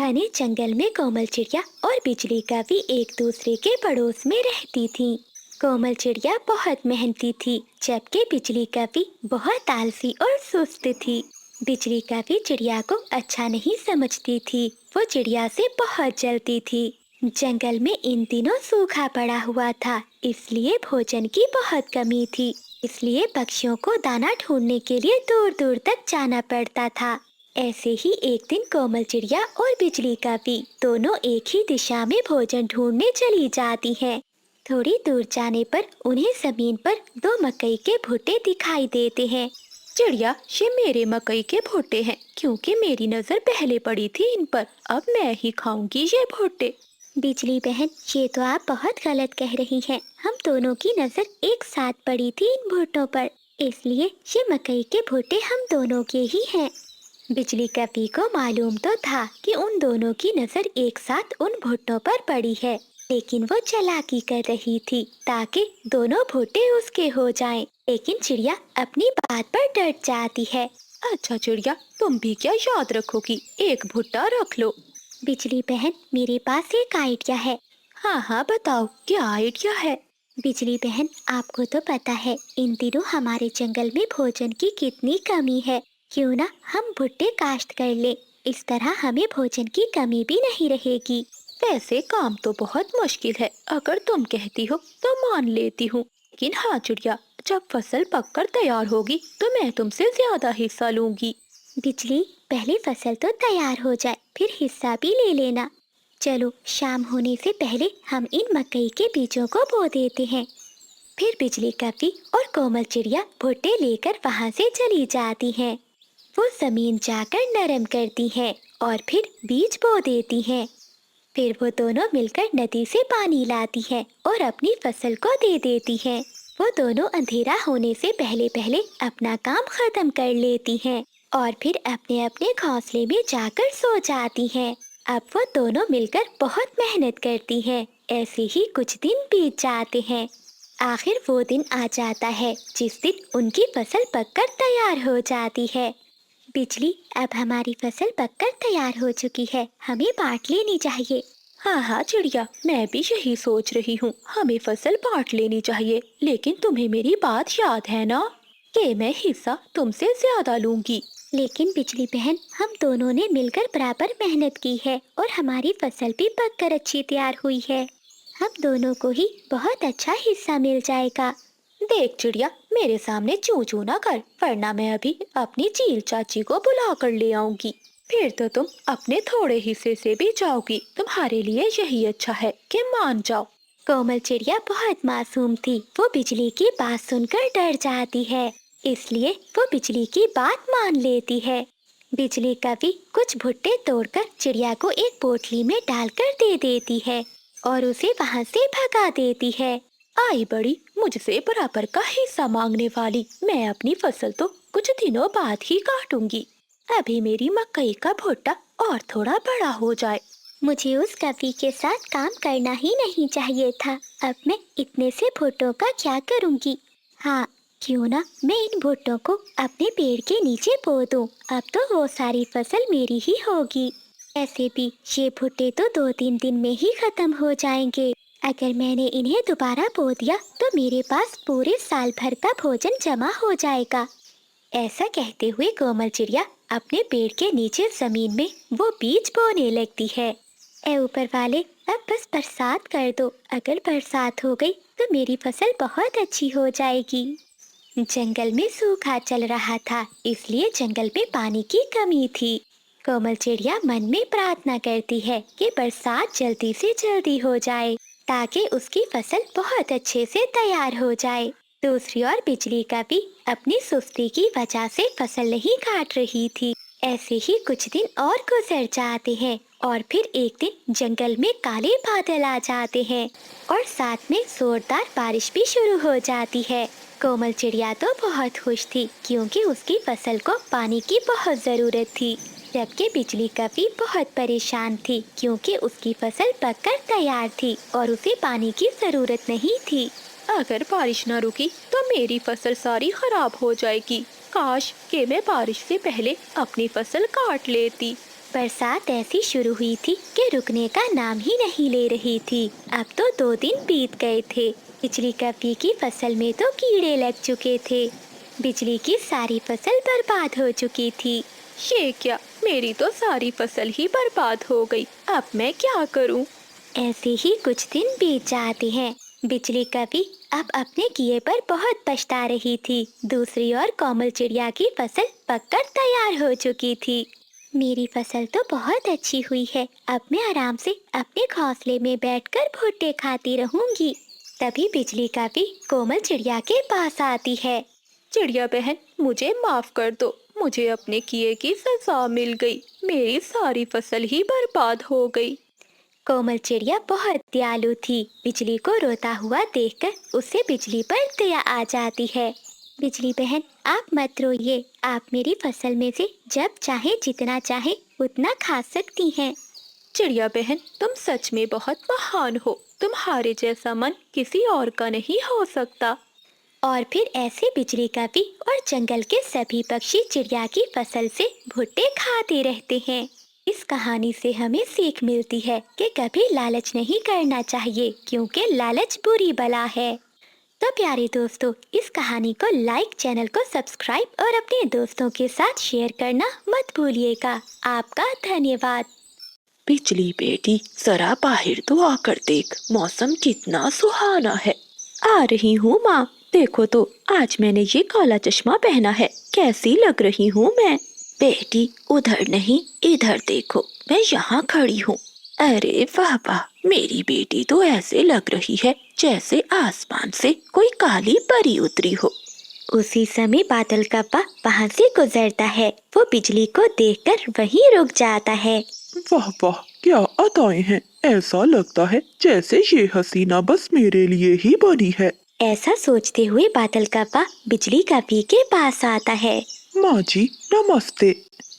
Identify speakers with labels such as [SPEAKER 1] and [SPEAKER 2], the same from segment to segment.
[SPEAKER 1] घने जंगल में कोमल चिड़िया और बिजली का भी एक दूसरे के पड़ोस में रहती थी। कोमल चिड़िया बहुत मेहनती थी, जबकि बिजली का भी बहुत आलसी और सुस्त थी। बिजली का भी चिड़िया को अच्छा नहीं समझती थी, वो चिड़िया से बहुत जलती थी। जंगल में इन दिनों सूखा पड़ा हुआ था, इसलिए भोजन की बहुत कमी थी। इसलिए पक्षियों को दाना ढूंढने के लिए दूर दूर तक जाना पड़ता था। ऐसे ही एक दिन कोमल चिड़िया और बिजली का भी दोनों एक ही दिशा में भोजन ढूंढने चली जाती हैं। थोड़ी दूर जाने पर उन्हें जमीन पर दो मकई के भुट्टे दिखाई देते हैं।
[SPEAKER 2] चिड़िया, ये मेरे मकई के भुट्टे हैं, क्योंकि मेरी नजर पहले पड़ी थी इन पर। अब मैं ही खाऊंगी ये भुट्टे।
[SPEAKER 1] बिजली बहन, ये तो आप बहुत गलत कह रही हैं। हम दोनों की नजर एक साथ पड़ी थी इन भुट्टों पर, इसलिए ये मकई के भुट्टे हम दोनों के ही हैं। बिजली कपी को मालूम तो था कि उन दोनों की नजर एक साथ उन भुट्टों पर पड़ी है, लेकिन वो चालाकी कर रही थी ताकि दोनों भुट्टे उसके हो जाएं। लेकिन चिड़िया अपनी बात पर डट जाती है।
[SPEAKER 2] अच्छा चिड़िया, तुम भी क्या याद रखोगी? एक भुट्टा रख लो।
[SPEAKER 1] बिजली बहन, मेरे पास एक आइडिया है।
[SPEAKER 2] हाँ हाँ, बताओ क्या आइडिया है?
[SPEAKER 1] बिजली बहन, आपको तो पता है इन दिनों हमारे जंगल में भोजन की कितनी कमी है। क्यों ना हम भुट्टे काश्त कर ले, इस तरह हमें भोजन की कमी भी नहीं रहेगी।
[SPEAKER 2] वैसे काम तो बहुत मुश्किल है, अगर तुम कहती हो तो मान लेती हूँ। लेकिन हाँ चिड़िया, जब फसल पककर तैयार होगी तो मैं तुमसे ज्यादा हिस्सा लूंगी।
[SPEAKER 1] बिजली, पहले फसल तो तैयार हो जाए, फिर हिस्सा भी ले लेना। चलो, शाम होने से पहले हम इन मकई के बीजों को बो देते हैं। फिर बिजली कपी और कोमल चिड़िया भुट्टे लेकर वहाँ से चली जाती हैं। वो जमीन जाकर नरम करती हैं और फिर बीज बो देती हैं। फिर वो दोनों मिलकर नदी से पानी लाती हैं और अपनी फसल को दे देती हैं। वो दोनों अंधेरा होने से पहले पहले अपना काम खत्म कर लेती हैं और फिर अपने अपने घोंसले में जाकर सो जाती हैं। अब वो दोनों मिलकर बहुत मेहनत करती हैं। ऐसे ही कुछ दिन बीत जाते हैं। आखिर वो दिन आ जाता है जिस दिन उनकी फसल पककर तैयार हो जाती है। बिजली, अब हमारी फसल पककर तैयार हो चुकी है, हमें बांट लेनी चाहिए।
[SPEAKER 2] हाँ हाँ चिड़िया, मैं भी यही सोच रही हूँ, हमें फसल बांट लेनी चाहिए। लेकिन तुम्हें मेरी बात याद है ना कि मैं हिस्सा तुमसे ज्यादा लूंगी।
[SPEAKER 1] लेकिन बिजली बहन, हम दोनों ने मिलकर बराबर मेहनत की है और हमारी फसल भी पककर अच्छी तैयार हुई है। हम दोनों को ही बहुत अच्छा हिस्सा मिल जाएगा।
[SPEAKER 2] देख चिड़िया, मेरे सामने चू चू ना कर, वरना मैं अभी अपनी चील चाची को बुला कर ले आऊंगी। फिर तो तुम अपने थोड़े हिस्से से भी जाओगी। तुम्हारे लिए यही अच्छा है कि मान जाओ।
[SPEAKER 1] कोमल चिड़िया बहुत मासूम थी, वो बिजली की बात सुनकर डर जाती है, इसलिए वो बिजली की बात मान लेती है। बिजली कभी कुछ भुट्टे तोड़कर चिड़िया को एक पोटली में डालकर दे देती है और उसे वहाँ से भगा देती है।
[SPEAKER 2] आई बड़ी मुझसे बराबर का हिस्सा मांगने वाली, मैं अपनी फसल तो कुछ दिनों बाद ही काटूंगी। अभी मेरी मकई का भुट्टा और थोड़ा बड़ा हो जाए।
[SPEAKER 1] मुझे उस कवि के साथ काम करना ही नहीं चाहिए था। अब मैं इतने से भुट्टों का क्या करूंगी? हाँ, क्यों ना मैं इन भुट्टों को अपने पेड़ के नीचे बो दूं। अब तो वो सारी फसल मेरी ही होगी। ऐसे भी ये भुट्टे तो 2-3 दिन में ही खत्म हो जाएंगे। अगर मैंने इन्हें दोबारा बो दिया तो मेरे पास पूरे साल भर का भोजन जमा हो जाएगा। ऐसा कहते हुए कोमल चिड़िया अपने पेड़ के नीचे जमीन में वो बीज बोने लगती है। ऐ ऊपर वाले, अब बस बरसात कर दो। अगर बरसात हो गई तो मेरी फसल बहुत अच्छी हो जाएगी। जंगल में सूखा चल रहा था, इसलिए जंगल में पानी की कमी थी। कोमल चिड़िया मन में प्रार्थना करती है कि बरसात जल्दी से जल्दी हो जाए ताकि उसकी फसल बहुत अच्छे से तैयार हो जाए। दूसरी ओर बिजली का भी अपनी सुस्ती की वजह से फसल नहीं काट रही थी। ऐसे ही कुछ दिन और गुजर जाते हैं और फिर एक दिन जंगल में काले बादल आ जाते हैं और साथ में जोरदार बारिश भी शुरू हो जाती है। कोमल चिड़िया तो बहुत खुश थी क्योंकि उसकी फसल को पानी की बहुत जरूरत थी, जबकि बिजली कभी बहुत परेशान थी क्योंकि उसकी फसल पककर तैयार थी और उसे पानी की जरूरत नहीं थी।
[SPEAKER 2] अगर बारिश न रुकी तो मेरी फसल सारी खराब हो जाएगी। काश कि मैं बारिश से पहले अपनी फसल काट लेती।
[SPEAKER 1] बरसात ऐसी शुरू हुई थी कि रुकने का नाम ही नहीं ले रही थी। अब तो 2 दिन बीत गए थे। बिजली कपी की फसल में तो कीड़े लग चुके थे। बिजली की सारी फसल बर्बाद हो चुकी थी।
[SPEAKER 2] ये क्या, मेरी तो सारी फसल ही बर्बाद हो गई। अब मैं क्या करूं?
[SPEAKER 1] ऐसे ही कुछ दिन बीत जाते हैं। बिजली कपी अब अपने किए पर बहुत पछता रही थी। दूसरी ओर कोमल चिड़िया की फसल पककर तैयार हो चुकी थी। मेरी फसल तो बहुत अच्छी हुई है। अब मैं आराम से अपने घोंसले में बैठकर भुट्टे खाती रहूंगी। तभी बिजली कपी कोमल चिड़िया के पास आती है।
[SPEAKER 2] चिड़िया बहन, मुझे माफ कर दो। मुझे अपने किए की सजा मिल गई। मेरी सारी फसल ही बर्बाद हो गई।
[SPEAKER 1] कोमल चिड़िया बहुत दयालु थी। बिजली को रोता हुआ देखकर उसे बिजली पर दया आ जाती है। बिजली बहन, आप मत रोइए। आप मेरी फसल में से जब चाहे जितना चाहे उतना खा सकती हैं।
[SPEAKER 2] चिड़िया बहन, तुम सच में बहुत महान हो। तुम्हारे जैसा मन किसी और का नहीं हो सकता।
[SPEAKER 1] और फिर ऐसे बिजली कपी और जंगल के सभी पक्षी चिड़िया की फसल से भुट्टे खाते रहते हैं। इस कहानी से हमें सीख मिलती है कि कभी लालच नहीं करना चाहिए, क्योंकि लालच बुरी बला है। तो प्यारे दोस्तों, इस कहानी को लाइक, चैनल को सब्सक्राइब और अपने दोस्तों के साथ शेयर करना मत भूलिएगा। आपका धन्यवाद।
[SPEAKER 2] बिजली बेटी, जरा बाहर तो आकर देख, मौसम कितना सुहाना है। आ रही हूँ माँ। देखो तो, आज मैंने ये काला चश्मा पहना है, कैसी लग रही हूँ मैं। बेटी, उधर नहीं इधर देखो, मैं यहाँ खड़ी हूँ। अरे वाह वाह, मेरी बेटी तो ऐसे लग रही है जैसे आसमान से कोई काली परी उतरी हो।
[SPEAKER 1] उसी समय बादल का पा वहाँ से गुजरता है। वो बिजली को देखकर वहीं रुक जाता है।
[SPEAKER 3] वाह वाह, क्या अदाएं हैं। ऐसा लगता है जैसे ये हसीना बस मेरे लिए ही बनी है।
[SPEAKER 1] ऐसा सोचते हुए बादल का पा बिजली कपी के पास आता है।
[SPEAKER 3] माँ जी नमस्ते।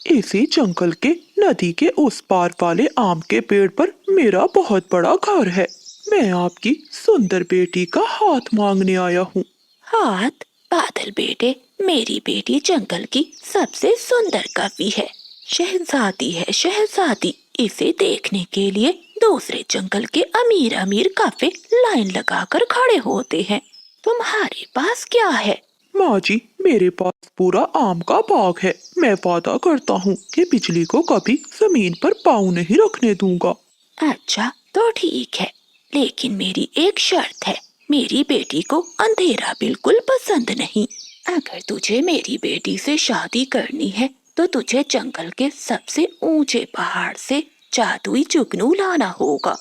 [SPEAKER 3] इसी जंगल के नदी के उस पार वाले आम के पेड़ पर मेरा बहुत बड़ा घर है। मैं आपकी सुंदर बेटी का हाथ मांगने आया हूँ।
[SPEAKER 2] हाथ? बादल बेटे, मेरी बेटी जंगल की सबसे सुंदर कवि है। शहजादी है शहजादी। इसे देखने के लिए दूसरे जंगल के अमीर अमीर काफे लाइन लगाकर खड़े होते हैं। तुम्हारे पास क्या है?
[SPEAKER 3] माँ जी, मेरे पास पूरा आम का बाग है। मैं वादा करता हूँ कि बिजली को कभी जमीन पर पाँव नहीं रखने दूंगा।
[SPEAKER 2] अच्छा तो ठीक है, लेकिन मेरी एक शर्त है। मेरी बेटी को अंधेरा बिल्कुल पसंद नहीं। अगर तुझे मेरी बेटी से शादी करनी है तो तुझे जंगल के सबसे ऊंचे पहाड़ से जादुई जुगनू लाना होगा।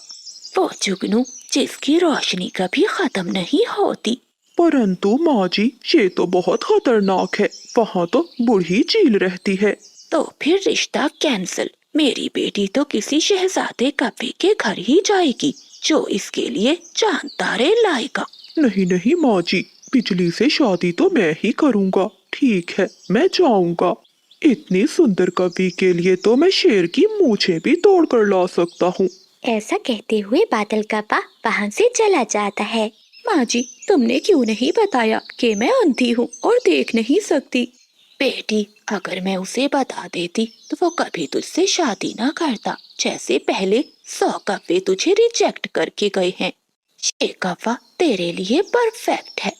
[SPEAKER 2] वो जुगनू जिसकी रोशनी कभी खत्म नहीं होती।
[SPEAKER 3] परंतु माँ जी, ये तो बहुत खतरनाक है। वहाँ तो बूढ़ी चील रहती है।
[SPEAKER 2] तो फिर रिश्ता कैंसिल। मेरी बेटी तो किसी शहजादे कपे के घर ही जाएगी जो इसके लिए चांद तारे लाएगा।
[SPEAKER 3] नहीं नहीं माँ जी, बिजली से शादी तो मैं ही करूँगा। ठीक है, मैं जाऊँगा। इतनी सुंदर कवि के लिए तो मैं शेर की मूछें भी तोड़ कर ला सकता हूँ।
[SPEAKER 1] ऐसा कहते हुए बादल का पा वहाँ से चला जाता है।
[SPEAKER 2] माँ जी, तुमने क्यों नहीं बताया कि मैं अंधी हूँ और देख नहीं सकती? बेटी, अगर मैं उसे बता देती तो वो कभी तुझसे शादी ना करता। जैसे पहले 100 कव्वे तुझे रिजेक्ट करके गए हैं। ये कव्वा तेरे लिए परफेक्ट है,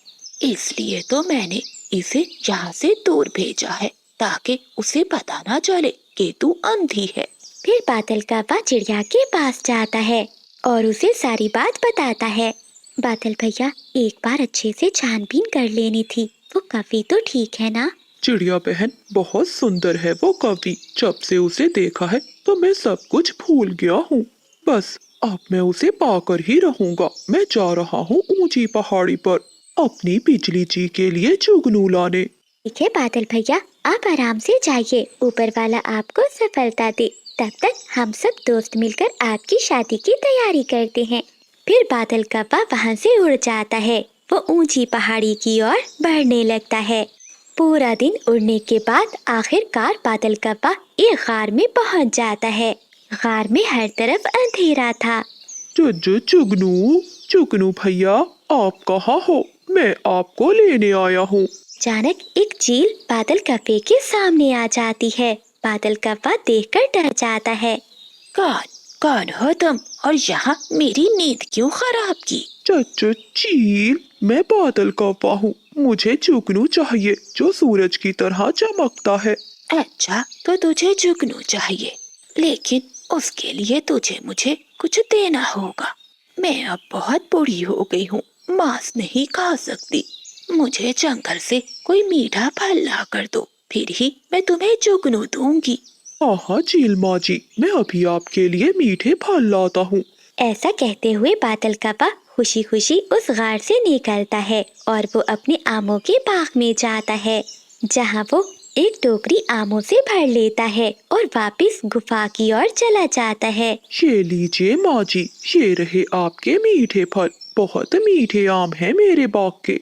[SPEAKER 2] इसलिए तो मैंने इसे यहाँ से दूर भेजा है ताकि उसे पता ना चले कि तू अंधी है।
[SPEAKER 1] फिर बादल का पा चिड़िया के पास जाता है और उसे सारी बात बताता है। बादल भैया, एक बार अच्छे से छानबीन कर लेनी थी। वो कवि तो ठीक है ना?
[SPEAKER 3] चिड़िया बहन, बहुत सुंदर है वो कवि। जब से उसे देखा है तो मैं सब कुछ भूल गया हूँ। बस अब मैं उसे पाकर ही रहूंगा। मैं जा रहा हूँ ऊंची पहाड़ी पर अपनी बिजली जी के लिए जुगनू लाने।
[SPEAKER 1] ठीक है बादल भैया, आप आराम से जाइए। ऊपर वाला आपको सफलता दे। तब तक हम सब दोस्त मिलकर आपकी शादी की तैयारी करते हैं। फिर बादल का पा वहाँ से उड़ जाता है। वो ऊंची पहाड़ी की ओर बढ़ने लगता है। पूरा दिन उड़ने के बाद आखिरकार बादल का पा एक गार में पहुँच जाता है। गार में हर तरफ अंधेरा था।
[SPEAKER 3] जुगनू, जुगनू भैया, आप कहाँ हो? मैं आपको लेने आया हूँ।
[SPEAKER 1] अचानक एक चील बादल कपे के सामने आ जाती है। बादल कौवा देखकर डर जाता है।
[SPEAKER 2] कौन हो तुम और यहाँ मेरी नींद क्यों खराब की?
[SPEAKER 3] चच्चू चील, मैं बादल कौवा हूँ। मुझे जुगनू चाहिए जो सूरज की तरह चमकता है।
[SPEAKER 2] अच्छा, तो तुझे जुगनू चाहिए, लेकिन उसके लिए तुझे मुझे कुछ देना होगा। मैं अब बहुत बूढ़ी हो गई हूँ, मांस नहीं खा सकती। मुझे जंगल से कोई मीठा फल ला कर दो, फिर ही मैं तुम्हें जुगनू दूंगी।
[SPEAKER 3] हाँ हाँ चील माँ जी, मैं अभी आपके लिए मीठे फल लाता हूँ।
[SPEAKER 1] ऐसा कहते हुए बादल कौवा खुशी खुशी उस गार से निकलता है और वो अपने आमों के बाग में जाता है, जहाँ वो एक टोकरी आमों से भर लेता है और वापस गुफा की ओर चला जाता है।
[SPEAKER 3] ये लीजिए माँ जी, ये रहे आपके मीठे फल। बहुत मीठे आम हैं मेरे बाग के।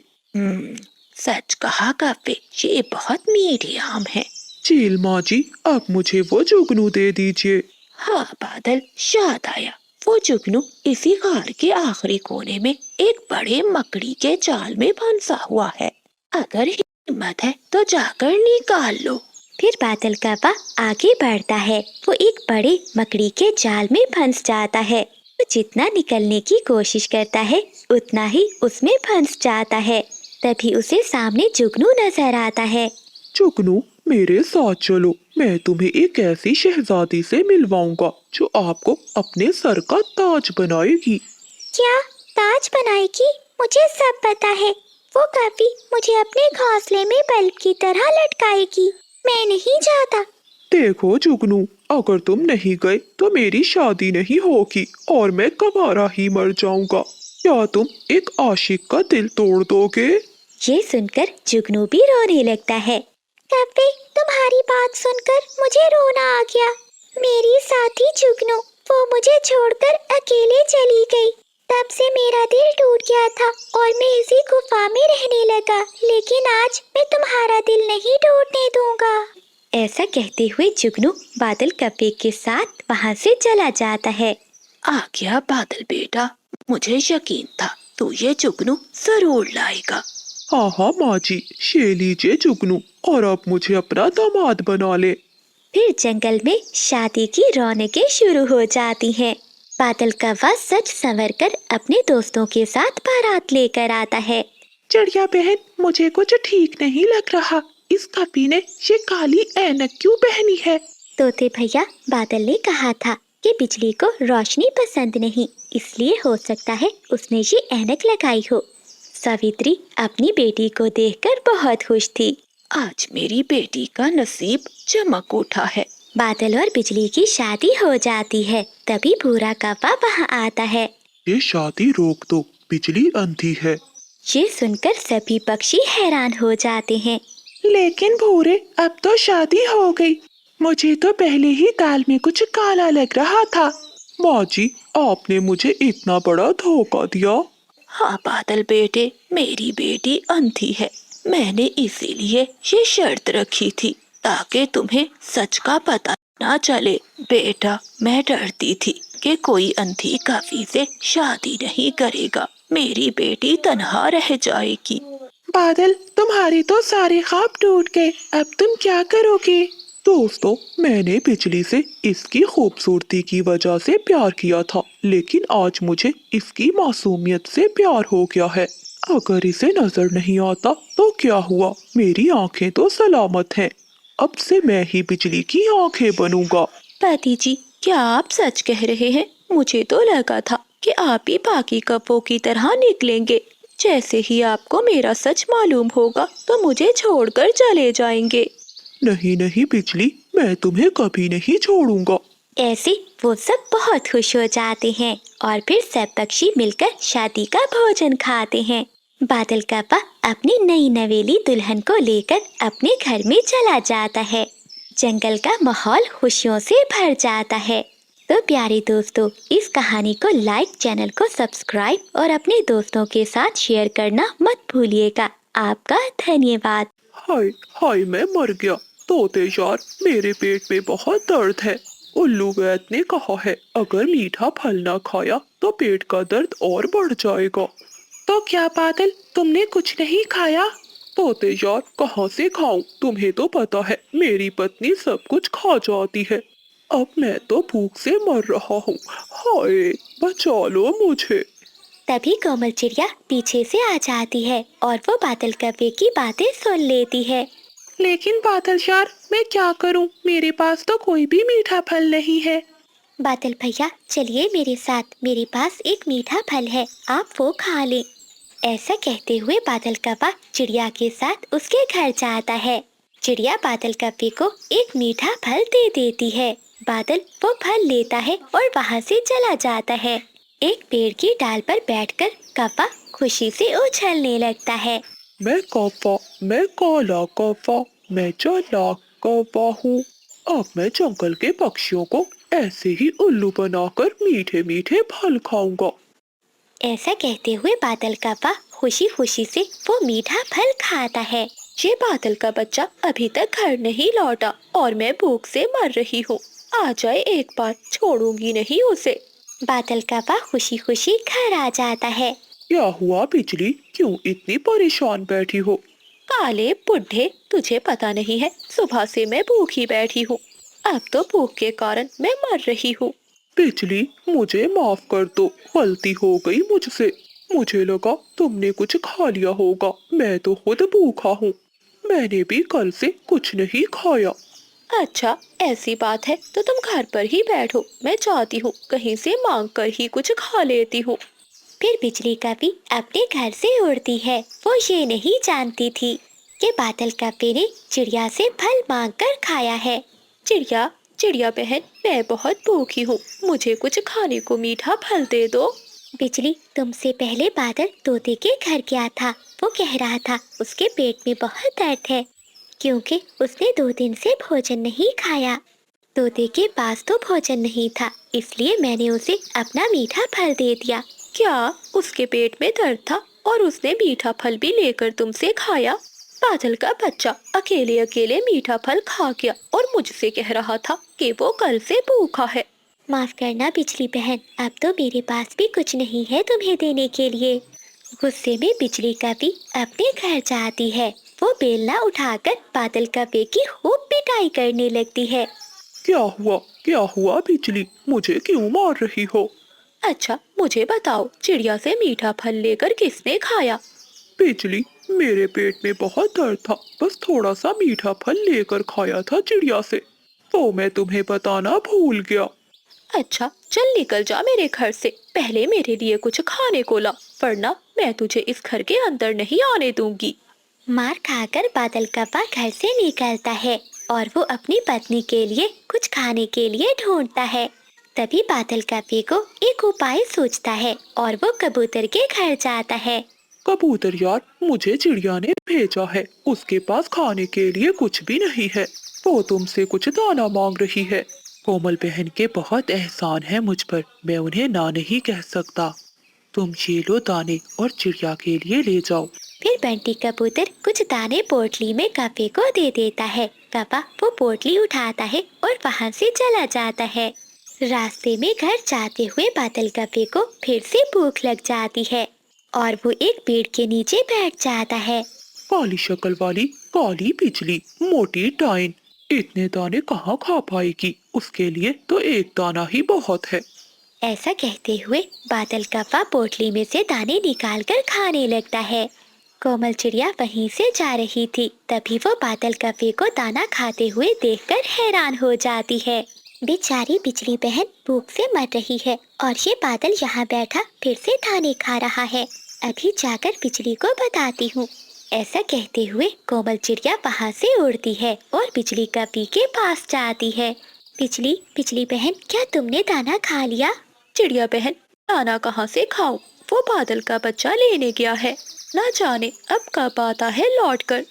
[SPEAKER 2] सच कहा कव्वे, ये बहुत मीठे आम है।
[SPEAKER 3] चील माँ जी, अब मुझे वो जुगनू दे दीजिए।
[SPEAKER 2] हाँ बादल, याद आया, वो जुगनू इसी गार के आखिरी कोने में एक बड़े मकड़ी के जाल में फंसा हुआ है। अगर हिम्मत है तो जाकर निकाल लो।
[SPEAKER 1] फिर बादल कौवा आगे बढ़ता है। वो एक बड़े मकड़ी के जाल में फंस जाता है। वो जितना निकलने की कोशिश करता है उतना ही उसमें फंस जाता है। तभी उसे सामने जुगनू नजर आता है।
[SPEAKER 3] जुगनू, मेरे साथ चलो, मैं तुम्हें एक ऐसी शहजादी से मिलवाऊंगा जो आपको अपने सर का ताज बनाएगी।
[SPEAKER 1] क्या ताज बनाएगी? मुझे सब पता है। वो कभी मुझे अपने घोंसले में बल्ब की तरह लटकाएगी। मैं नहीं चाहता।
[SPEAKER 3] देखो जुगनू, अगर तुम नहीं गए तो मेरी शादी नहीं होगी और मैं कबारा ही मर जाऊंगा। क्या तुम एक आशिक का दिल तोड़ दोगे?
[SPEAKER 1] ये सुनकर जुगनू भी रोने लगता है। कव्वे, तुम्हारी बात सुनकर मुझे रोना आ गया। मेरी साथी जुगनू, वो मुझे छोड़कर अकेले चली गई। तब से मेरा दिल टूट गया था और मैं इसी गुफा में रहने लगा। लेकिन आज मैं तुम्हारा दिल नहीं टूटने दूंगा। ऐसा कहते हुए जुगनू बादल कव्वे के साथ वहाँ से चला जाता है।
[SPEAKER 2] आ गया बादल बेटा, मुझे यकीन था तू ये जुगनू जरूर लाएगा।
[SPEAKER 3] हाँ हाँ माँ जी, ये लीजिए जुगनू, और अब मुझे अपना दामाद बना ले।
[SPEAKER 1] फिर जंगल में शादी की रौनकें शुरू हो जाती हैं। बादल कौवा सच संवर कर अपने दोस्तों के साथ बारात लेकर आता है।
[SPEAKER 3] चिड़िया बहन, मुझे कुछ ठीक नहीं लग रहा। इस कपी ने ये काली ऐनक क्यों पहनी है?
[SPEAKER 1] तोते भैया, बादल ने कहा था कि बिजली को रोशनी पसंद नहीं, इसलिए हो सकता है उसने ये ऐनक लगाई हो। सावित्री अपनी बेटी को देखकर बहुत खुश थी।
[SPEAKER 2] आज मेरी बेटी का नसीब चमक उठा है।
[SPEAKER 1] बादल और बिजली की शादी हो जाती है। तभी भूरा कौवा वहाँ आता है।
[SPEAKER 3] ये शादी रोक दो, बिजली अंधी है।
[SPEAKER 1] ये सुनकर सभी पक्षी हैरान हो जाते हैं।
[SPEAKER 3] लेकिन भूरे, अब तो शादी हो गई। मुझे तो पहले ही दाल में कुछ काला लग रहा था। माँ जी, आपने मुझे इतना बड़ा धोखा दिया।
[SPEAKER 2] हाँ बादल बेटे, मेरी बेटी अंधी है। मैंने इसीलिए ये शर्त रखी थी ताकि तुम्हें सच का पता ना चले। बेटा, मैं डरती थी कि कोई अंधी कवि से शादी नहीं करेगा, मेरी बेटी तन्हा रह जाएगी।
[SPEAKER 3] बादल, तुम्हारे तो सारे ख्वाब टूट गए, अब तुम क्या करोगे? दोस्तों, मैंने बिजली से इसकी खूबसूरती की वजह से प्यार किया था, लेकिन आज मुझे इसकी मासूमियत से प्यार हो गया है। अगर इसे नजर नहीं आता तो क्या हुआ, मेरी आंखें तो सलामत हैं। अब से मैं ही बिजली की आंखें बनूंगा।
[SPEAKER 2] पति जी, क्या आप सच कह रहे हैं? मुझे तो लगा था कि आप ही बाकी कपों की तरह निकलेंगे। जैसे ही आपको मेरा सच मालूम होगा तो मुझे छोड़कर चले जाएंगे।
[SPEAKER 3] नहीं नहीं बिजली, मैं तुम्हें कभी नहीं छोड़ूंगा।
[SPEAKER 1] ऐसे वो सब बहुत खुश हो जाते हैं और फिर सब पक्षी मिलकर शादी का भोजन खाते हैं। बादल कौवा अपनी नई नवेली दुल्हन को लेकर अपने घर में चला जाता है। जंगल का माहौल खुशियों से भर जाता है। तो प्यारे दोस्तों, इस कहानी को लाइक, चैनल को सब्सक्राइब और अपने दोस्तों के साथ शेयर करना मत भूलिएगा। आपका धन्यवाद।
[SPEAKER 3] हाय हाय, मैं मर गया। तोते यार, मेरे पेट में बहुत दर्द है। उल्लू वैद ने कहा है अगर मीठा फल ना खाया तो पेट का दर्द और बढ़ जाएगा। तो क्या बादल, तुमने कुछ नहीं खाया? तोते यार कहाँ से खाऊं? तुम्हें तो पता है मेरी पत्नी सब कुछ खा जाती है। अब मैं तो भूख से मर रहा हूँ। हाय, बचा लो मुझे।
[SPEAKER 1] तभी कोमल चिड़िया पीछे से आ जाती है और वो बादल कव्वे की बातें सुन लेती है।
[SPEAKER 3] लेकिन बादल यार, मैं क्या करूं? मेरे पास तो कोई भी मीठा फल नहीं है।
[SPEAKER 1] बादल भैया चलिए मेरे साथ, मेरे पास एक मीठा फल है, आप वो खा लें। ऐसा कहते हुए बादल कव्वा चिड़िया के साथ उसके घर जाता है। चिड़िया बादल कव्वे को एक मीठा फल दे देती है। बादल वो फल लेता है और वहाँ से चला जाता है। एक पेड़ की डाल पर बैठकर कव्वा खुशी से उछलने लगता है।
[SPEAKER 3] मैं कौवा, मैं काला कौवा, मैं चालाक कौवा हूँ। अब मैं जंगल के पक्षियों को ऐसे ही उल्लू बनाकर मीठे मीठे फल खाऊंगा।
[SPEAKER 1] ऐसा कहते हुए बादल कव्वा खुशी खुशी से वो मीठा फल खाता है।
[SPEAKER 2] ये बादल का बच्चा अभी तक घर नहीं लौटा और मैं भूख से मर रही हूँ। आ जाए एक बार, छोड़ूंगी नहीं उसे।
[SPEAKER 1] बादल कव्वा खुशी खुशी घर आ जाता है।
[SPEAKER 3] क्या हुआ बिजली, क्यों इतनी परेशान बैठी हो?
[SPEAKER 2] काले बुढ़े, तुझे पता नहीं है, सुबह से मैं भूखी बैठी हूँ। अब तो भूख के कारण मैं मर रही हूँ।
[SPEAKER 3] बिजली, मुझे माफ कर दो, गलती हो गई मुझसे। मुझे लगा तुमने कुछ खा लिया होगा, मैं तो खुद भूखा हूँ। मैंने भी कल से कुछ नहीं खाया।
[SPEAKER 2] अच्छा, ऐसी बात है तो तुम घर पर ही बैठो, मैं चाहती हूँ कहीं से मांग कर ही कुछ खा लेती हूँ।
[SPEAKER 1] फिर बिजली कव्वी अपने घर से उड़ती है। वो ये नहीं जानती थी कि बादल कव्वे ने चिड़िया से फल मांग कर खाया है।
[SPEAKER 2] चिड़िया, चिड़िया बहन, मैं बहुत भूखी हूँ, मुझे कुछ खाने को मीठा फल दे दो।
[SPEAKER 1] बिजली, तुमसे पहले बादल तोते के घर गया था। वो कह रहा था उसके पेट में बहुत दर्द है क्योंकि उसने 2 दिन से भोजन नहीं खाया। तोते के पास तो भोजन नहीं था, इसलिए मैंने उसे अपना मीठा फल दे दिया।
[SPEAKER 2] क्या उसके पेट में दर्द था और उसने मीठा फल भी लेकर तुमसे खाया? बादल का बच्चा अकेले अकेले मीठा फल खा गया और मुझसे कह रहा था कि वो कल से भूखा है।
[SPEAKER 1] माफ करना बिजली बहन, अब तो मेरे पास भी कुछ नहीं है तुम्हें देने के लिए। गुस्से में बिजली कव्वी अपने घर जाती है। वो बेलना उठाकर बादल कव्वे की खूब पिटाई करने लगती है।
[SPEAKER 3] क्या हुआ बिजली, मुझे क्यों मार रही हो?
[SPEAKER 2] अच्छा, मुझे बताओ, चिड़िया से मीठा फल लेकर किसने खाया?
[SPEAKER 3] बिजली, मेरे पेट में बहुत दर्द था, बस थोड़ा सा मीठा फल लेकर खाया था चिड़िया से, तो मैं तुम्हें बताना भूल गया।
[SPEAKER 2] अच्छा, चल निकल जा मेरे घर से, पहले मेरे लिए कुछ खाने को ला, वरना मैं तुझे इस घर के अंदर नहीं आने दूंगी।
[SPEAKER 1] मार खाकर बादल कव्वा घर से निकलता है और वो अपनी पत्नी के लिए कुछ खाने के लिए ढूंढता है। तभी बादल कव्वे को एक उपाय सूझता है और वो कबूतर के घर जाता है।
[SPEAKER 3] कबूतर यार, मुझे चिड़िया ने भेजा है, उसके पास खाने के लिए कुछ भी नहीं है, वो तुमसे कुछ दाना मांग रही है। कोमल बहन के बहुत एहसान है मुझ पर, मैं उन्हें ना नहीं कह सकता। तुम ये लो दाने और चिड़िया के लिए ले जाओ।
[SPEAKER 1] फिर बंटी कबूतर कुछ दाने पोटली में कव्वे को दे देता है। कव्वा वो पोटली उठाता है और वहाँ से चला जाता है। रास्ते में घर जाते हुए बादल कव्वे को फिर से भूख लग जाती है और वो एक पेड़ के नीचे बैठ जाता है।
[SPEAKER 3] काली शक्ल वाली, काली बिजली, मोटी डाइन, इतने दाने कहाँ खा पाएगी? उसके लिए तो एक दाना ही बहुत है।
[SPEAKER 1] ऐसा कहते हुए बादल कव्वा पोटली में से दाने निकालकर खाने लगता है। कोमल चिड़िया वहीं से जा रही थी, तभी वो बादल कव्वे को दाना खाते हुए देखकर हैरान हो जाती है। बेचारी बिजली बहन भूख से मर रही है और ये बादल यहाँ बैठा फिर से दाने खा रहा है, अभी जाकर बिजली को बताती हूँ। ऐसा कहते हुए कोमल चिड़िया वहाँ से उड़ती है और बिजली कव्वे के पास जाती है। बिजली बहन, क्या तुमने दाना खा लिया?
[SPEAKER 2] चिड़िया बहन, दाना कहाँ से खाऊं? वो बादल का बच्चा लेने गया है, ना जाने अब कब आता है लौट कर।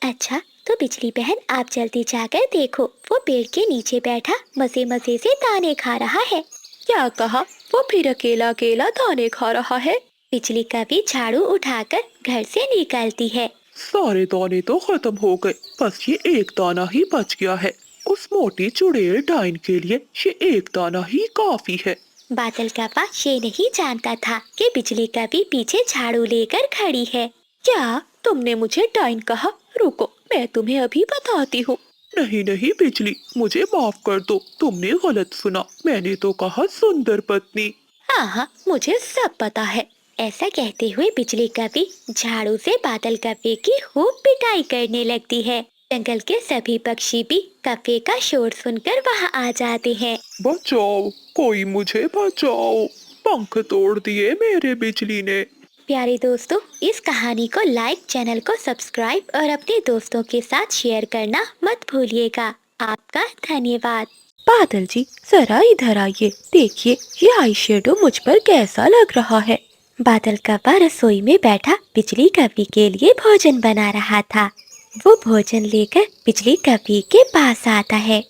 [SPEAKER 1] अच्छा, तो बिजली बहन आप जल्दी जाकर देखो, वो पेड़ के नीचे बैठा मजे मजे से दाने खा रहा है।
[SPEAKER 2] क्या कहा? वो फिर अकेला अकेला दाने खा रहा है?
[SPEAKER 1] बिजली कव्वी झाड़ू उठाकर घर से निकलती है।
[SPEAKER 3] सारे दाने तो खत्म हो गए, बस ये एक दाना ही बच गया है। उस मोटी चुड़ैल डाइन के लिए ये एक दाना ही काफी है।
[SPEAKER 1] बादल कव्वा ये नहीं जानता था कि बिजली कव्वी पीछे झाड़ू लेकर खड़ी है।
[SPEAKER 2] क्या तुम ने मुझे डाइन कहा। रुको, मैं तुम्हें अभी बताती हूँ।
[SPEAKER 3] नहीं नहीं बिजली, मुझे माफ कर दो, तुमने गलत सुना, मैंने तो कहा सुंदर पत्नी।
[SPEAKER 2] हाँ हाँ, मुझे सब पता है।
[SPEAKER 1] ऐसा कहते हुए बिजली कवि झाड़ू से बादल कव्वे की खूब पिटाई करने लगती है। जंगल के सभी पक्षी भी कव्वे का शोर सुनकर वहां आ जाते हैं।
[SPEAKER 3] बचाओ, कोई मुझे बचाओ, पंख तोड़ दिए मेरे बिजली ने।
[SPEAKER 1] प्यारे दोस्तों, इस कहानी को लाइक, चैनल को सब्सक्राइब और अपने दोस्तों के साथ शेयर करना मत भूलिएगा। आपका धन्यवाद।
[SPEAKER 2] बादल जी, जरा इधर आइए, देखिए ये आई शेडो मुझ पर कैसा लग रहा है।
[SPEAKER 1] बादल कव्वा रसोई में बैठा बिजली कवि के लिए भोजन बना रहा था। वो भोजन लेकर बिजली कवि के पास आता है।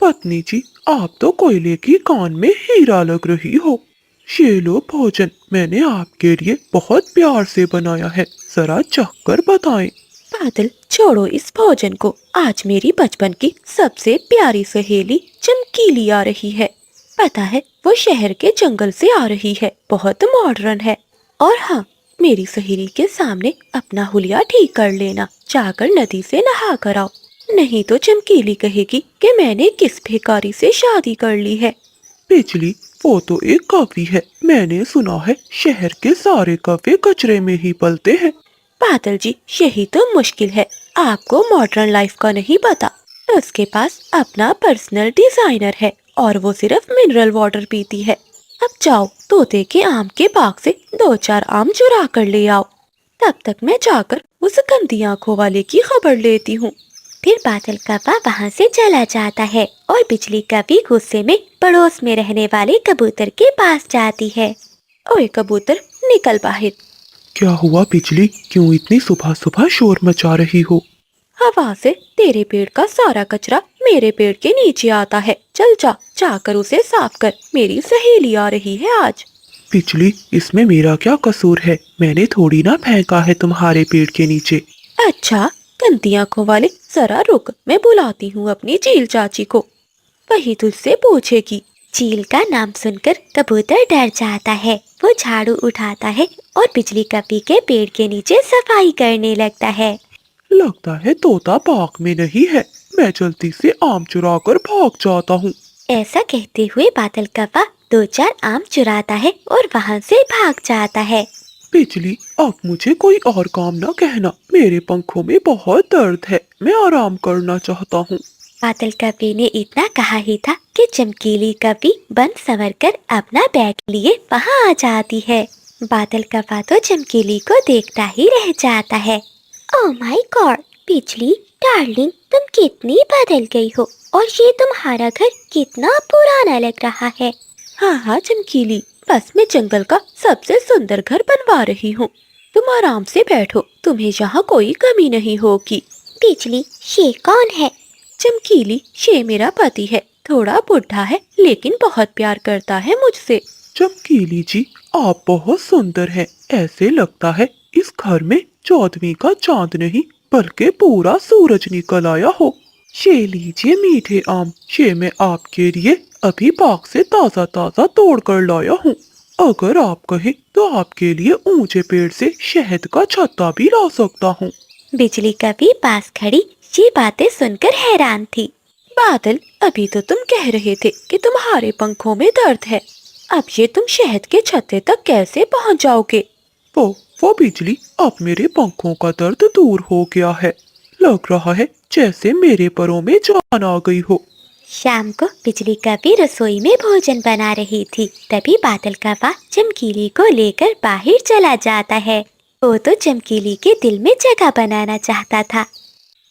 [SPEAKER 3] पत्नी जी, आप तो कोयले की कान में हीरा लग रही हो। ये लो भोजन, मैंने आपके लिए बहुत प्यार से बनाया है, जरा चख कर बताएं।
[SPEAKER 2] बादल, छोड़ो इस भोजन को। आज मेरी बचपन की सबसे प्यारी सहेली चमकीली आ रही है। पता है, वो शहर के जंगल से आ रही है, बहुत मॉडर्न है। और हाँ, मेरी सहेली के सामने अपना हुलिया ठीक कर लेना, जाकर नदी से नहा कर आओ, नहीं तो चमकीली कहेगी कि मैंने किस भिखारी से शादी कर ली है।
[SPEAKER 3] बिजली, वो तो एक कौवी है, मैंने सुना है शहर के सारे कौवे कचरे में ही पलते हैं।
[SPEAKER 2] बादल जी, यही तो मुश्किल है, आपको मॉडर्न लाइफ का नहीं पता। उसके पास अपना पर्सनल डिजाइनर है और वो सिर्फ मिनरल वाटर पीती है। अब जाओ, तोते के आम के बाग से 2-4 आम चुरा कर ले आओ। तब तक मैं जाकर उस गंदी आंखों वाले की खबर लेती हूँ।
[SPEAKER 1] फिर बादल कव्वा वहाँ से चला जाता है और बिजली कवि गुस्से में पड़ोस में रहने वाले कबूतर के पास जाती है।
[SPEAKER 2] ओए कबूतर, निकल बाहर।
[SPEAKER 3] क्या हुआ बिजली, क्यों इतनी सुबह सुबह शोर मचा रही हो?
[SPEAKER 2] हवा से तेरे पेड़ का सारा कचरा मेरे पेड़ के नीचे आता है। चल जा, जाकर उसे साफ कर, मेरी सहेली आ रही है आज।
[SPEAKER 3] बिजली, इसमें मेरा क्या कसूर है? मैंने थोड़ी ना फेंका है तुम्हारे पेड़ के नीचे।
[SPEAKER 2] अच्छा, गंदी आंखों वाले, जरा रुक, मैं बुलाती हूँ अपनी चील चाची को, वही तुझसे पूछेगी।
[SPEAKER 1] चील का नाम सुनकर कबूतर डर जाता है। वो झाड़ू उठाता है और बिजली कवि के पेड़ के नीचे सफाई करने लगता है।
[SPEAKER 3] लगता है तोता पार्क में नहीं है, मैं जल्दी से आम चुरा कर भाग जाता हूँ।
[SPEAKER 1] ऐसा कहते हुए बादल कव्वा 2-4 आम चुराता है और वहाँ से भाग जाता है।
[SPEAKER 3] बिजली, अब मुझे कोई और काम न कहना, मेरे पंखों में बहुत दर्द है, मैं आराम करना चाहता हूँ।
[SPEAKER 1] बादल कवि ने इतना कहा ही था कि चमकीली कवि बन संवर कर अपना बैग लिए वहाँ आ जाती है। बादल कव्वा तो चमकीली को देखता ही रह जाता है। ओह माय गॉड, बिजली डार्लिंग, तुम कितनी बदल गई हो और ये तुम्हारा घर कितना पुराना लग रहा है।
[SPEAKER 2] हाँ हाँ चमकीली, बस मैं जंगल का सबसे सुंदर घर बनवा रही हूँ। तुम आराम से बैठो, तुम्हें यहाँ कोई कमी नहीं होगी।
[SPEAKER 1] बिजली, ये कौन है?
[SPEAKER 2] चमकीली, ये मेरा पति है, थोड़ा बुढ़ा है लेकिन बहुत प्यार करता है मुझसे।
[SPEAKER 3] चमकीली जी, आप बहुत सुंदर हैं, ऐसे लगता है इस घर में 14वीं का चांद नहीं बल्कि पूरा सूरज निकल आया हो। ये लीजिए मीठे आम, ये मैं आपके लिए अभी बाग से ताजा ताजा तोड़ कर लाया हूँ। अगर आप कहें तो आपके लिए ऊंचे पेड़ से शहद का छत्ता भी ला सकता हूँ।
[SPEAKER 1] बिजली कवि पास खड़ी ये बातें सुनकर हैरान थी।
[SPEAKER 2] बादल, अभी तो तुम कह रहे थे कि तुम्हारे पंखों में दर्द है, अब ये तुम शहद के छत्ते तक कैसे पहुँच जाओगे?
[SPEAKER 3] वो बिजली, अब मेरे पंखों का दर्द दूर हो गया है, लग रहा है जैसे मेरे परों में जान आ गई हो।
[SPEAKER 1] शाम को बिजली कवि रसोई में भोजन बना रही थी, तभी बादल कव्वा चमकीली को लेकर बाहर चला जाता है। वो तो चमकीली के दिल में जगह बनाना चाहता था।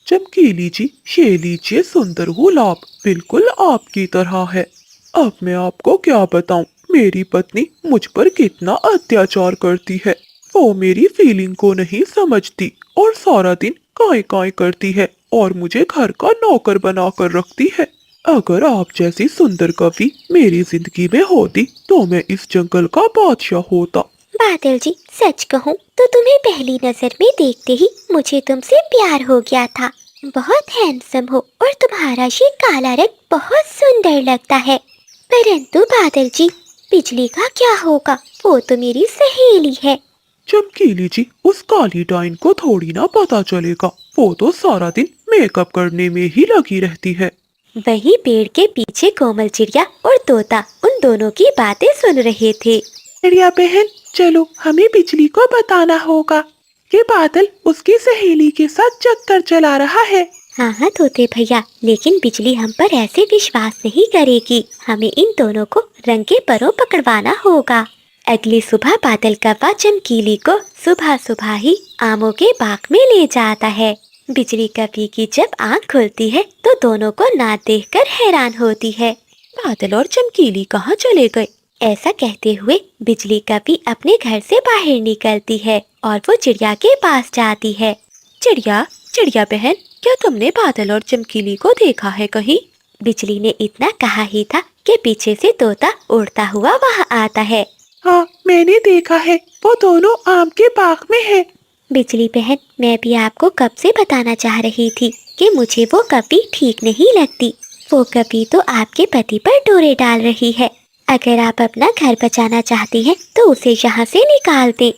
[SPEAKER 3] चमकीली जी, ये लीजिए सुंदर गुलाब, बिल्कुल आपकी तरह है। अब मैं आपको क्या बताऊं, मेरी पत्नी मुझ पर कितना अत्याचार करती है। वो मेरी फीलिंग को नहीं समझती और सारा दिन काई काई करती है और मुझे घर का नौकर बना कर रखती है। अगर आप जैसी सुंदर कवि मेरी जिंदगी में होती तो मैं इस जंगल का बादशाह होता।
[SPEAKER 1] बादल जी, सच कहूँ तो तुम्हें पहली नजर में देखते ही मुझे तुमसे प्यार हो गया था। बहुत हैंडसम हो और तुम्हारा ये काला रंग बहुत सुंदर लगता है। परंतु बादल जी, बिजली का क्या होगा? वो तो मेरी सहेली है।
[SPEAKER 3] चमकीली जी, उस काली डाइन को थोड़ी ना पता चलेगा। वो तो सारा दिन मेकअप करने में ही लगी रहती है।
[SPEAKER 2] वही पेड़ के पीछे कोमल चिड़िया और तोता उन दोनों की बातें सुन रहे थे।
[SPEAKER 3] चिड़िया बहन, चलो हमें बिजली को बताना होगा। ये बादल उसकी सहेली के साथ चक्कर चला रहा है।
[SPEAKER 1] हाँ हाँ तोते भैया, लेकिन बिजली हम पर ऐसे विश्वास नहीं करेगी। हमें इन दोनों को रंगे परों पकड़वाना होगा।
[SPEAKER 2] अगली सुबह बादल कौवा चमकीली को सुबह सुबह ही आमों के बाग में ले जाता है। बिजली कौवे की जब आंख खुलती है तो दोनों को ना देखकर हैरान होती है। बादल और चमकीली कहाँ चले गए? ऐसा कहते हुए बिजली कौवी अपने घर से बाहर निकलती है और वो चिड़िया के पास जाती है। चिड़िया, चिड़िया बहन, क्या तुमने बादल और चमकीली को देखा है कहीं? बिजली ने इतना कहा ही था कि पीछे से तोता उड़ता हुआ वहाँ आता है।
[SPEAKER 3] हाँ, मैंने देखा है, वो दोनों आम के बाग में है।
[SPEAKER 1] बिजली बहन, मैं भी आपको कब से बताना चाह रही थी कि मुझे वो कभी ठीक नहीं लगती। वो कभी तो आपके पति पर डोरे डाल रही है। अगर आप अपना घर बचाना चाहती हैं तो उसे यहाँ से निकाल दें।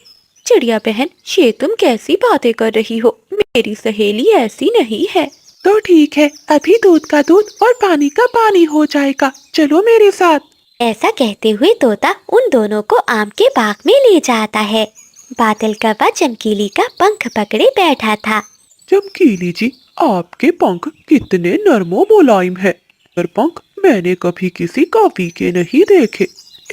[SPEAKER 2] चिड़िया बहन, ये तुम कैसी बातें कर रही हो? मेरी सहेली ऐसी नहीं है।
[SPEAKER 3] तो ठीक है, अभी दूध का दूध और पानी का पानी हो जाएगा। चलो मेरे साथ।
[SPEAKER 2] ऐसा कहते हुए तोता उन दोनों को आम के बाग में ले जाता है। बादल कौवा चमकीली का पंख पकड़े बैठा था।
[SPEAKER 3] चमकीली जी, आपके पंख कितने नरमो मुलायम है। पर पंख मैंने कभी किसी कौवी के नहीं देखे।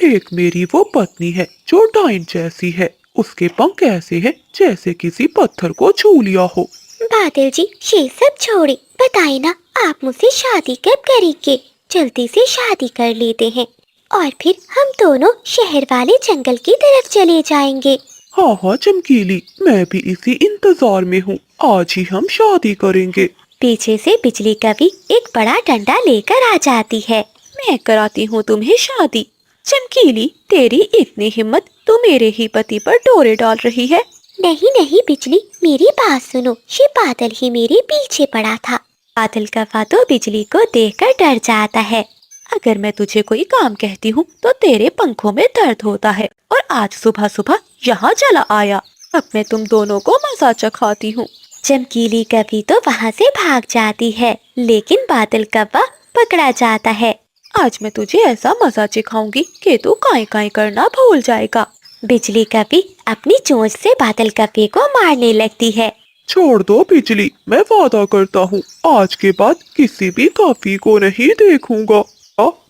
[SPEAKER 3] एक मेरी वो पत्नी है जो डाइन जैसी है। उसके पंख ऐसे हैं जैसे किसी पत्थर को छू लिया हो।
[SPEAKER 1] बादल जी, ये सब छोड़े, बताइए ना, आप मुझसे शादी कब करेंगे? जल्दी से शादी कर लेते हैं और फिर हम दोनों शहर वाले जंगल की तरफ चले जाएंगे।
[SPEAKER 3] हाँ हाँ चमकीली, मैं भी इसी इंतजार में हूँ। आज ही हम शादी करेंगे।
[SPEAKER 2] पीछे से बिजली कौवी एक बड़ा डंडा लेकर आ जाती है। मैं कराती हूँ तुम्हें शादी। चमकीली, तेरी इतनी हिम्मत, तू मेरे ही पति पर डोरे डाल रही है।
[SPEAKER 1] नहीं नहीं बिजली, मेरी बात सुनो, ये बादल ही मेरे पीछे पड़ा था।
[SPEAKER 2] बादल कौवा तो बिजली को देखकर डर जाता है। अगर मैं तुझे कोई काम कहती हूँ तो तेरे पंखों में दर्द होता है, और आज सुबह सुबह यहाँ चला आया। अब मैं तुम दोनों को मजा चखाती हूँ। चमकीली कौवी तो वहाँ से भाग जाती है, लेकिन बादल कौवा पकड़ा जाता है। आज मैं तुझे ऐसा मजा चिखाऊंगी कि तू काई काई करना भूल जाएगा। बिजली कौवी अपनी चोंच से बादल कौवे को मारने लगती है।
[SPEAKER 3] छोड़ दो बिजली, मैं वादा करता हूँ आज के बाद किसी भी कौवी को नहीं देखूंगा।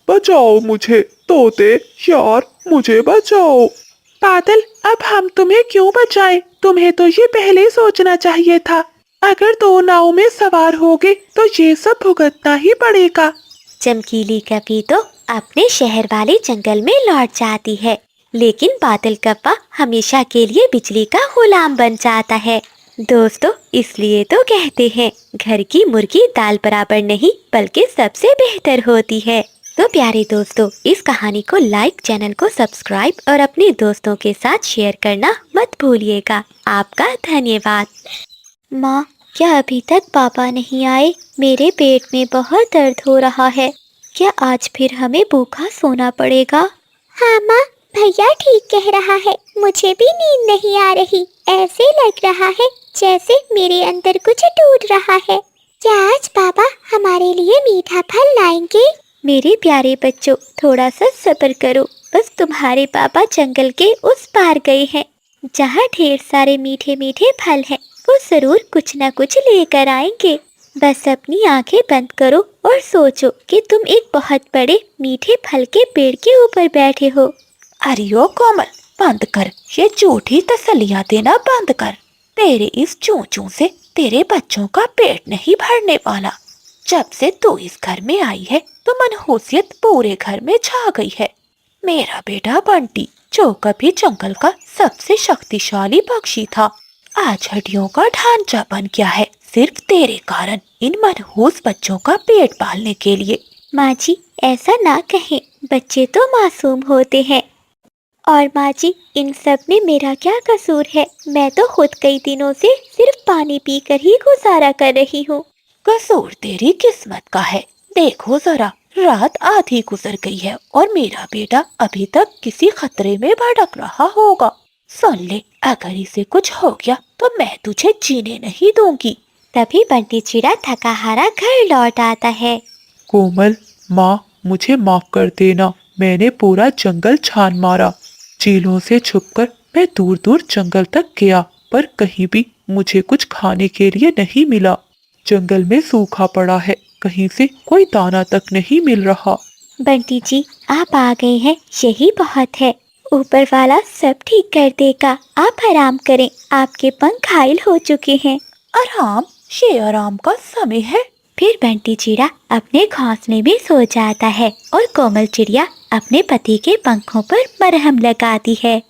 [SPEAKER 3] बचाओ मुझे, तोते यार, मुझे बचाओ। बादल, अब हम तुम्हें क्यों बचाएं? तुम्हें तो ये पहले सोचना चाहिए था। अगर दो नाव में सवार होगे तो ये सब भुगतना ही पड़ेगा।
[SPEAKER 2] चमकीली कौवी तो अपने शहर वाले जंगल में लौट जाती है, लेकिन बादल कौवा हमेशा के लिए बिजली का गुलाम बन जाता है। दोस्तों, इसलिए तो कहते हैं घर की मुर्गी दाल बराबर नहीं बल्कि सबसे बेहतर होती है। तो प्यारे दोस्तों, इस कहानी को लाइक, चैनल को सब्सक्राइब और अपने दोस्तों के साथ शेयर करना मत भूलिएगा। आपका धन्यवाद।
[SPEAKER 1] माँ, क्या अभी तक पापा नहीं आए? मेरे पेट में बहुत दर्द हो रहा है। क्या आज फिर हमें भूखा सोना पड़ेगा? हाँ माँ, भैया ठीक कह रहा है। मुझे भी नींद नहीं आ रही। ऐसे लग रहा है जैसे मेरे अंदर कुछ टूट रहा है। क्या आज पापा हमारे लिए मीठा फल लाएंगे? मेरे प्यारे बच्चों, थोड़ा सा सब्र करो। बस तुम्हारे पापा जंगल के उस पार गए हैं, जहाँ ढेर सारे मीठे मीठे फल हैं। वो जरूर कुछ न कुछ लेकर आएंगे। बस अपनी आंखें बंद करो और सोचो कि तुम एक बहुत बड़े मीठे फल के पेड़ के ऊपर बैठे हो।
[SPEAKER 2] अरे ओ कोमल, बंद कर, ये झूठी तसल्लियाँ देना बंद कर। तेरे इस चूं से तेरे बच्चों का पेट नहीं भरने वाला। जब से तू इस घर में आई है तो मनहूसियत पूरे घर में छा गई है। मेरा बेटा बंटी, जो कभी जंगल का सबसे शक्तिशाली पक्षी था, आज हड्डियों का ढांचा बन गया है, सिर्फ तेरे कारण, इन मनहूस बच्चों का पेट पालने के लिए।
[SPEAKER 1] माँ जी, ऐसा ना कहें, बच्चे तो मासूम होते हैं। और माँ जी, इन सब में मेरा क्या कसूर है? मैं तो खुद कई दिनों से सिर्फ पानी पीकर ही गुजारा कर रही हूँ।
[SPEAKER 2] कसूर तेरी किस्मत का है। देखो जरा, रात आधी गुजर गई है और मेरा बेटा अभी तक किसी खतरे में भटक रहा होगा। सुन ले, अगर इसे कुछ हो गया तो मैं तुझे जीने नहीं दूंगी।
[SPEAKER 1] तभी बंटी चिड़ा थका हारा घर लौट आता है।
[SPEAKER 3] कोमल, माँ, मुझे माफ कर देना। मैंने पूरा जंगल छान मारा। चीलों से छुपकर मैं दूर दूर जंगल तक गया, पर कहीं भी मुझे कुछ खाने के लिए नहीं मिला। जंगल में सूखा पड़ा है, कहीं से कोई दाना तक नहीं मिल रहा।
[SPEAKER 1] बंटी जी, आप आ गए हैं, यही बहुत है। ऊपर वाला सब ठीक कर देगा, आप आराम करें, आपके पंख घायल हो चुके हैं।
[SPEAKER 2] आराम? ये आराम का समय है?
[SPEAKER 1] फिर बंटी चिड़ा अपने घोंसले में सो जाता है और कोमल चिड़िया अपने पति के पंखों पर मरहम लगाती है।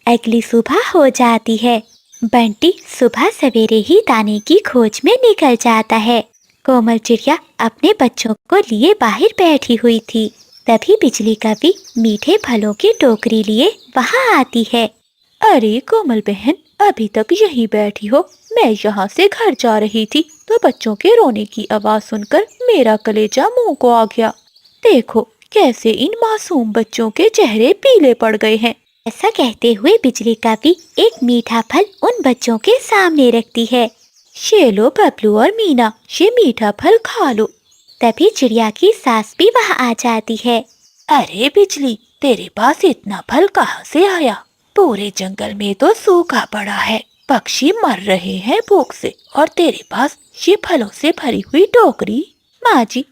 [SPEAKER 1] अगली सुबह हो जाती है। बंटी सुबह सवेरे ही दाने की खोज में निकल जाता है। कोमल चिड़िया अपने बच्चों को लिए बाहर बैठी हुई थी। तभी बिजली कवि मीठे फलों की टोकरी लिए वहाँ आती है।
[SPEAKER 2] अरे कोमल बहन, अभी तक यहीं बैठी हो? मैं यहाँ से घर जा रही थी तो बच्चों के रोने की आवाज सुनकर मेरा कलेजा मुंह को आ गया। देखो कैसे इन मासूम बच्चों के चेहरे पीले पड़ गए हैं।
[SPEAKER 1] ऐसा कहते हुए बिजली कवि एक मीठा फल उन बच्चों के सामने रखती है।
[SPEAKER 2] ये लो बबलू और मीना, ये मीठा फल खा लो।
[SPEAKER 1] तभी चिड़िया की सास भी वहाँ आ जाती है।
[SPEAKER 2] अरे बिजली, तेरे पास इतना फल कहाँ से आया? पूरे जंगल में तो सूखा पड़ा है, पक्षी मर रहे हैं भूख से, और तेरे पास ये फलों से भरी हुई टोकरी। माँ जी,